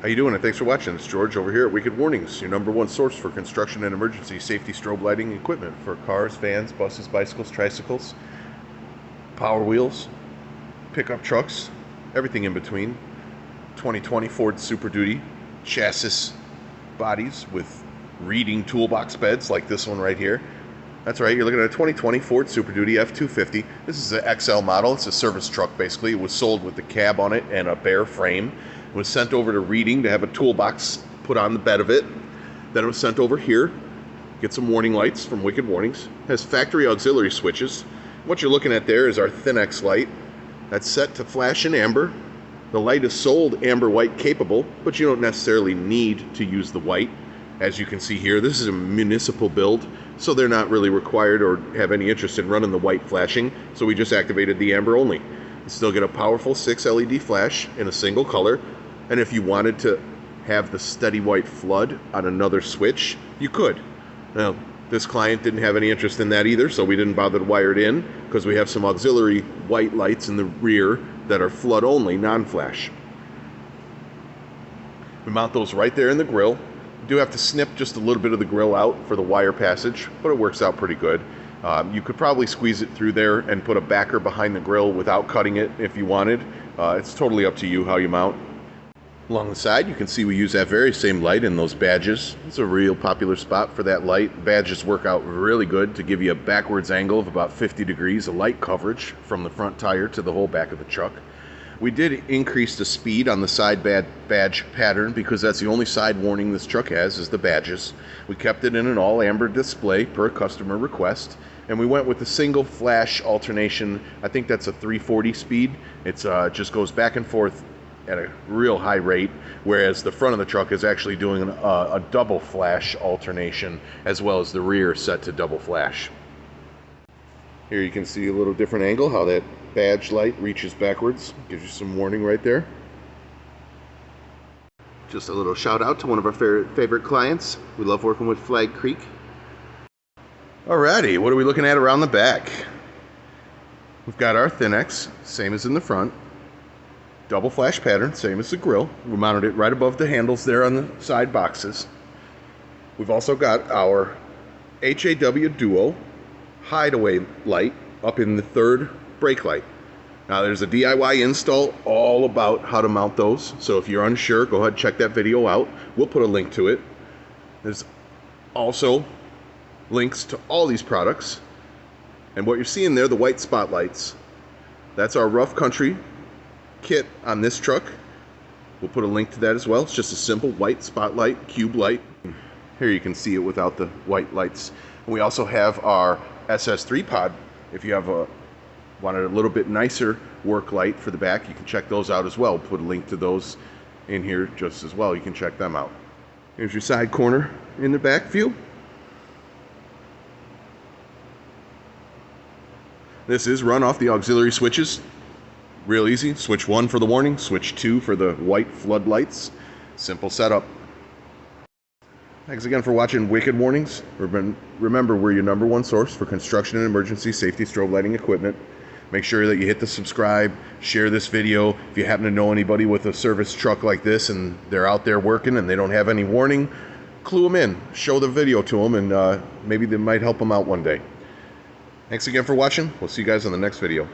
How you doing? And thanks for watching. It's George over here at Wicked Warnings, your #1 source for construction and emergency safety strobe lighting equipment for cars, vans, buses, bicycles, tricycles, power wheels, pickup trucks, everything in between. 2020 Ford Super Duty chassis bodies with reading toolbox beds like this one right here. That's right, you're looking at a 2020 Ford Super Duty F-250. This is an XL model. It's a service truck basically. It was sold with the cab on it and a bare frame. It was sent over to Reading to have a toolbox put on the bed of it. Then it was sent over here. Get some warning lights from Wicked Warnings. It has factory auxiliary switches. What you're looking at there is our Thin-X light. That's set to flash in amber. The light is sold amber white capable, but you don't necessarily need to use the white. As you can see here, this is a municipal build, so they're not really required or have any interest in running the white flashing, so we just activated the amber only. You still get a powerful 6 LED flash in a single color, and if you wanted to have the steady white flood on another switch, you could. Now, this client didn't have any interest in that either, so we didn't bother to wire it in, because we have some auxiliary white lights in the rear that are flood only, non-flash. We mount those right there in the grill. You do have to snip just a little bit of the grill out for the wire passage, but it works out pretty good. You could probably squeeze it through there and put a backer behind the grill without cutting it if you wanted. It's totally up to you how you mount. Along the side, you can see we use that very same light in those badges. It's a real popular spot for that light. Badges work out really good to give you a backwards angle of about 50 degrees of light coverage from the front tire to the whole back of the truck. We did increase the speed on the side badge pattern because that's the only side warning this truck has is the badges. We kept it in an all amber display per customer request, and we went with the single flash alternation. I think that's a 340 speed. It's just goes back and forth at a real high rate, whereas the front of the truck is actually doing a double flash alternation, as well as the rear set to double flash. Here you can see a little different angle, how that badge light reaches backwards. Gives you some warning right there. Just a little shout out to one of our favorite clients. We love working with Flag Creek. Alrighty, what are we looking at around the back? We've got our Thin-X, same as in the front. Double flash pattern, same as the grill. We mounted it right above the handles there on the side boxes. We've also got our HAW Duo hideaway light up in the third brake light. Now there's a DIY install all about how to mount those, so if you're unsure, go ahead and check that video out. We'll put a link to it. There's also links to all these products, and what you're seeing there, the white spotlights, that's our rough country kit on this truck. We'll put a link to that as well. It's just a simple white spotlight cube light. Here you can see it without the white lights. And we also have our SS3 pod. If you have wanted a little bit nicer work light for the back, you can check those out as well. We'll put a link to those in here just as well. You can check them out. Here's your side corner in the back view. This is run off the auxiliary switches. Real easy. Switch 1 for the warning, switch 2 for the white floodlights. Simple setup. Thanks again for watching Wicked Warnings. Remember, we're your #1 source for construction and emergency safety strobe lighting equipment. Make sure that you hit the subscribe, share this video. If you happen to know anybody with a service truck like this and they're out there working and they don't have any warning, clue them in. Show the video to them, and maybe they might help them out one day. Thanks again for watching. We'll see you guys on the next video.